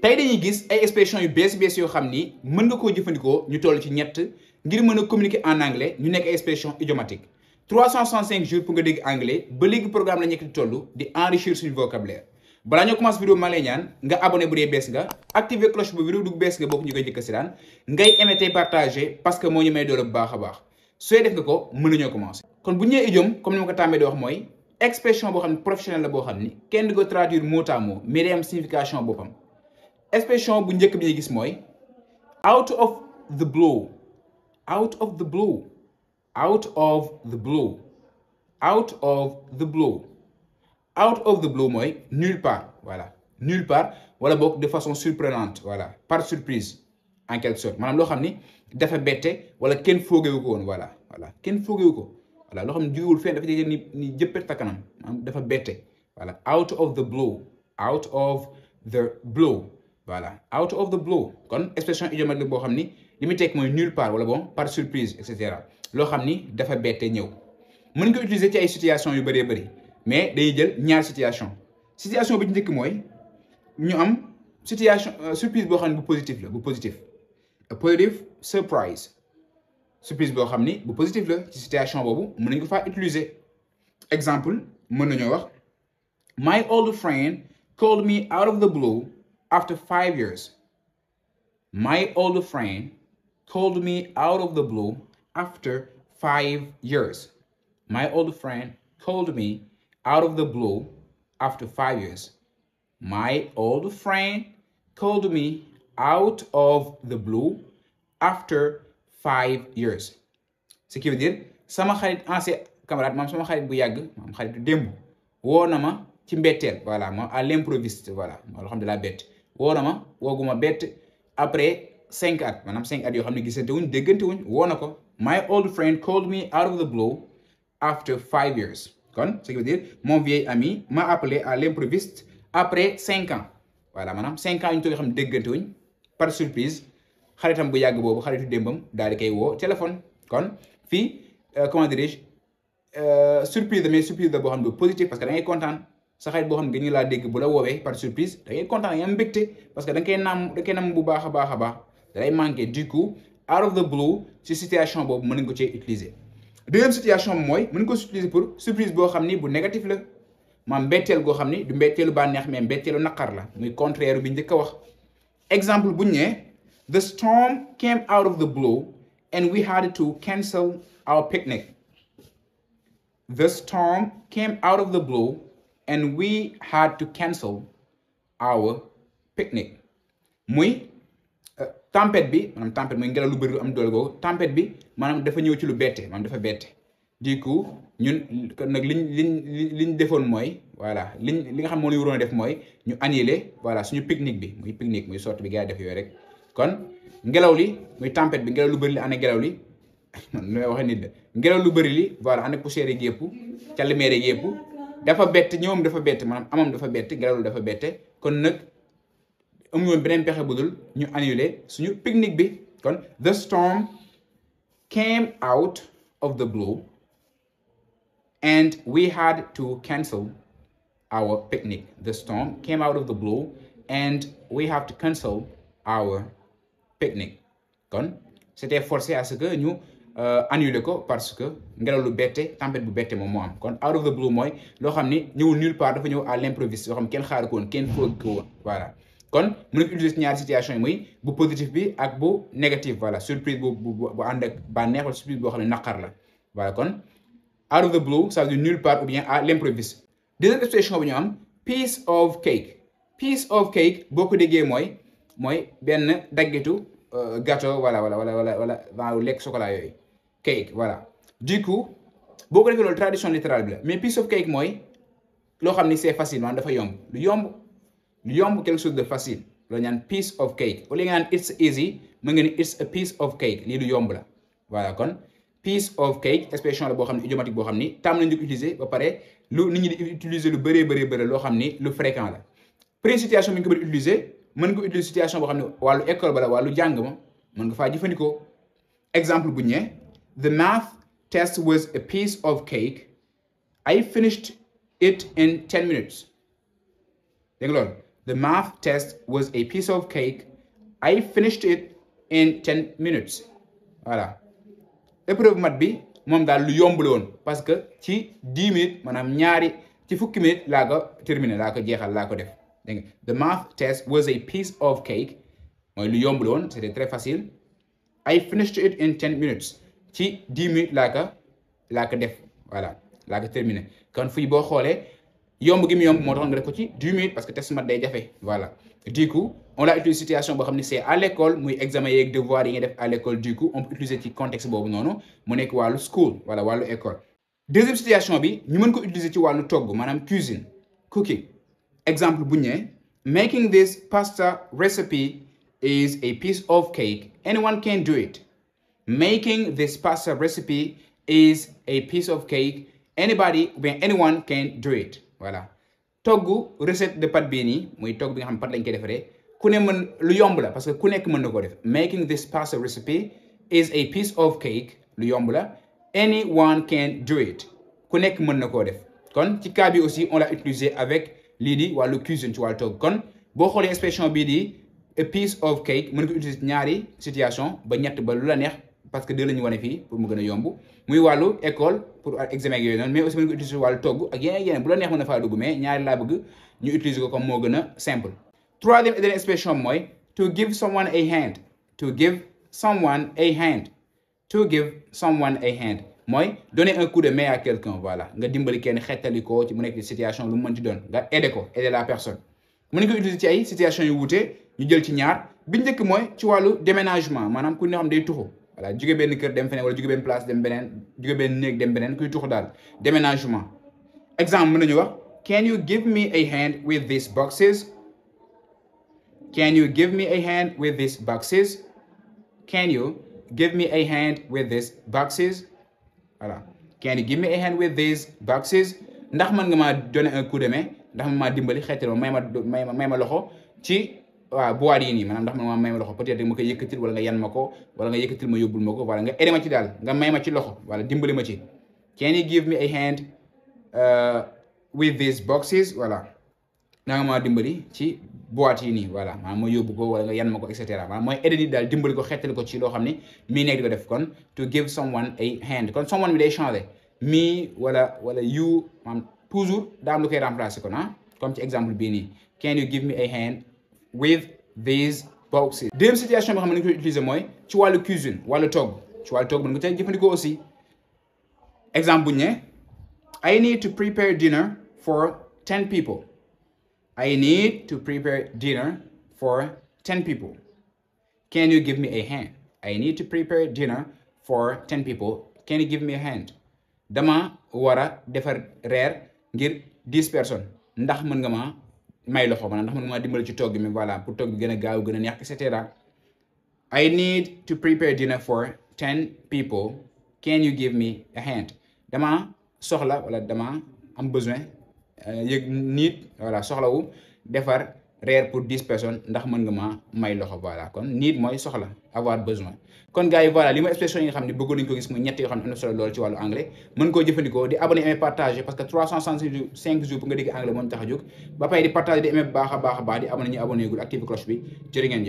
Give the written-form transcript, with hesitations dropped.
tey dañuy gis ay expression yu bees yoo xam ni mën nga koo jëfandikoo ñu toll ci ñett ngir mën a communiquer en anglais ñu nekk ay expression idiomatique 365 jours pour nga dégg anglais ba léegi programme la nekk di toll di enrichir suñu vocabulaire balaa ñoo commencé vidéo maa lay ñaan nga abonné bu dee bees nga activer cloche bu vidéo dugg bees nga bokk ñu koy jëkk si daan ngay aimé tey partagé parce que moo ñu may doole bu baax a baax sooy def nga ko mën nañoo commencé kon bu ñëwee idiome comme ni ma ko tàmmee di wax mooy expression boo xam ne professionnel la boo xam ni kenn du ko traduire mot à mot mais day am signification boppam expression bu njëkk bi ñuy gis mooy out of the blue out of the blue out of the blue out of the blue out of the blue mooy nulle part voilà nulle part wala boog de façon surprenante voilà par surprise en quelque sorte maanaam loo xam ni dafa bette wala kenn foogewu ko woon voilà kenn foogewu ko voilà loo xam ne jógewul fenn dafa jege ni jëppet ta kanam maanaam dafa bette voilà out of the blue out of the blue voilà out of the blue kon expression idiomatique boo xam ni li muy tekk mooy nulle part wala bon par surprise et cetera loo xam ni dafa bette ñëw mën nga ko utiliser ci ay situation yu bëree bëri mais day jël ñaar situation bi ci njëkk mooy ñu am situation surprise boo xam ne bu positif la bu positif a positive surprise surprise boo xam ni bu positif la ci situation boobu mën nañu ko faa utiliser exemple mën nañoo wax my old friend called me out of the blue after 5 years my old friend called me out of the blue after 5 years my old friend called me out of the blue after 5 years my old friend called me out of the blue after 5 years ce qui veut dire sama xarit ancien camarade maam sama xarit bu yàgg maam xaritu démb woo na ma ci mbetteel voilà moom à l'improviste voilà moo loo xam ne laa bett woo na ma wooguma bett après 5 at maanaam 5 at yoo xam ne gisante wuñ déggante wuñ woo na ko my old friend called me out of the blue after 5 years kon ce qui veut dire mon vieil ami m'a appelé à l'improviste après 5 ans voilà maanaam 5 ans yu ñu toog yoo xam ne déggante wuñ par surprise xaritam bu yàgg boobu xaritu démbam daal di koy woo téléphone kon fii comment dirais-je surprise mais surprise la boo xam ne positif parce que da ngay kontaan sa xarit boo xam ne nga ñu laa dégg bu la woowee par surprise da ngay kontaan da ngay am mbégte parce que da nga koy nam bu baax a baax da lay manqué du coup out of the blue ci situation boobu mën nga ko cee utiliser. deuxième situation mooy mën nga ko utiliser pour surprise boo xam ni bu négatif la maam mbetteel goo xam ni du mbetteelu bànneex mais mbetteelu naqar la muy contraire bi njëkk a wax exemple bu ñu nee the storm came out of the blue and we had to cancel our picnic. The storm came out of the blue and we had to cancel our picnic. muy tempête bi maanaam tempête mooy ngelaw lu bëri lu am doole googu tempête bi maanaam dafa ñëw ci lu bette maanaam dafa bette du coup ñun nag liñ defoon mooy voilà li nga xam moo ñu waroon a def mooy ñu annuler voilà suñu pique-nique bi muy pique-nique muy sorte bi gars yi def yooyu rek kon ngelaw li muy tempête bi ngelaw lu bëri li ànd ak ngelaw li man lu may waxee nit la ngelaw lu bëri li voilà ànd ak poussière yi yëpp càllmeere yi yëpp dafa bett ñëwam dafa bett maanaam amam dafa bett ngelaw lu dafa bette kon nag amuñu woon beneen pexe bu dul ñu annuler suñu pique-nique bi kon the storm came out of the blue and we had to cancel our picnic. The storm came out of the blue and we have to cancel our picnic. kon c'était forcé à ce que ñu annuler ko parce que ngelaw lu bette tempête bu bette moom moo am kon out of the blue mooy loo xam ni ñëwul nulle part dafa ñëw à l'improviste loo xam kenn xaaru ko woon kenn foog ko woon voilà kon mën nga utiliser ñaari situation yi muy bu positif bi ak bu négatif voilà surprise bu ànd ak bànneex wala surprise boo xam ne naqar la voilà kon out of the blue ça veut dire nulle part ou bien à l'improviste. deuxième expression bi ñu am piece of cake boo ko déggee mooy benn daggitu gâteau wala lekk chocolat yooyu cake voilà du coup boo ko defee loolu traduction littérale bi la mais piece of cake mooy loo xam ni c'est facile maanaam dafa yomb lu yomb quelque chose de facile loolu ñaan piece of cake au lieu nga naan it's easy mën nga ni it's a piece of cake lii lu yomb la voilà kon piece of cake expression la boo xam ne idiomatique boo xam ni tam nañu ko utiliser ba pare lu nit ñi di utiliser lu bëree loo xam ni lu fréquent la première situation bi nga ko bëri utiliser mën nga utiliser situation boo xam ne wàllu école ba la wàllu jàng ma mën nga faa jëfandikoo exemple bu ñëwee the math test was a piece of cake I finished it in 10 minutes dégg nga loolu The math test was a piece of cake. I finished it in 10 minutes. Voilà. Épreuve math bi moom daal lu yomb la woon parce que ci 10 minutes maanaam ñaari ci fukki minutes laa ko terminé laa ko jeexal laa ko def dégg nga. The math test was a piece of cake mooy lu yomb la woon c'était très facile. I finished it in 10 minutes ci 10 minutes laa ko def voilà laa ko terminé kon fii boo xoolee yomb gi mu yomb moo tax nga def ko ci 10 minutes parce que test math day jafe voilà. Du coup on l'a utilisé situation boo xam ne c'est à l'école muy examen yeeg devoir yi nga def à l'école. Du coup on peut utiliser ci contexte boobu noonu mu nekk wàllu school wala wàllu école. Deuxième situation bi ñu mën ko utiliser ci wàllu togg maanaam cuisine cooking. Exemple bu ñu nee making this pasta recipe is a piece of cake. Anyone can do it. Making this pasta recipe is a piece of cake. Anyone can do it. Voilà. Togg recette de pâte bii nii muy togg bi nga xam pâte lañ koy defaree ku ne mën lu yomb la parce que ku nekk mën na koo def. Making this pasta recipe is a piece of cake. Lu yomb la. Anyone can do it. Ku nekk mën na koo def. Kon ci cas bi aussi on l'a utilisé avec lii di wàllu cuisine ci wàllu togg. Kon boo xoolee expression bii di a piece of cake mën ko utiliser ñaari situation ba ñett ba lu la neex parce que deux la ñu wane fii pour mu gën a yomb muy wàllu école pour examen yooyu noonu mais aussi mën ko utiliser wàllu togg ak yeneen bu la neex mën na faa dugg mais ñaari laa bëgg ñu utiliser ko comme moo gën a simple. Troisième et dernière expression mooy to give someone a hand. To give someone a hand. To give someone a hand mooy donner un coup de main à quelqu'un voilà nga dimbali kenn xettali ko ci mu nekk situation lu mu mën ci doon nga aider ko aider la personne. mën nga ko utiliser ci ay situation yu wuute ñu jël ci ñaar bi njëkk mooy ci wàllu déménagement maanaam ku ne xam day tuxu voilà jóge benn kër dem feneen wala jóge benn place dem beneen jóge benn néeg dem beneen kuy tuxu daal déménagement. Exemple mën nañu wax can you give me a hand with these boxes? Can you give me a hand with these boxes? Can you give me a hand with these boxes? Voilà. Can you give me a hand with these boxes? Ndax mën nga maa donner un coup de main ndax mën maa dimbali xeetal ma may ma loxo ci waaw boîte yi nii maanaam ndax man may ma loxo peut-être ma koy yëkkatil wala nga yan ma ko wala nga yëkkatil ma yóbbul ma ko wala nga aidé ma ci daal nga may ma ci loxo wala dimbali ma ci. Can you give me a hand with these boxes? Voilà. Ndax nga maa dimbali ci boîte yi nii voilà maanaam ma yóbbu ko wala nga yan ma ko et cetera maanaam mooy aidé nit daal dimbali ko xeetal ko ci loo xam ni mii nekk di ko def kon to give someone a hand kon someone bi day changer me wala you maanaam toujours daa am lu koy remplacer kon comme ci exemple bii nii can you give me a hand with these boxes. Deuxième situation bi xam ne nañu koy utiliser mooy ci wàllu cuisine wàllu togg ci wàllu togg mën nga tey jëfandikoo aussi exemple bu ñu ne I need to prepare dinner for 10 people. I need to prepare dinner for 10 people. Can you give me a hand? I need to prepare dinner for 10 people. Can you give me a hand? Dama war a defar reer ngir 10 personnes ndax mën nga ma may loxo maanaam ndax mën nga ma dimbali ci togg mi voilà pour togg bi gën a gaaw gën a neex et cetera. I need to prepare dinner for 10 people. Can you give me a hand? Dama soxla wala dama am besoin yëg need voilà soxlawu defar reer pour 10 personnes ndax mën nga ma may loxo voilà kon need mooy soxla avoir besoin. kon gars yi voilà li ma expression yi nga xam ne bëggoon nañu ko gis mooy ñett yoo xam ne am na solo loolu ci wàllu anglais mën koo jëfandikoo di abonné aimer partager parce que 365 jours pour nga dégg anglais moom tax a jóg ba pay di partager di aimer baax a baax di abonné ñu abonné gul active cloche bi jërë ngeen jëf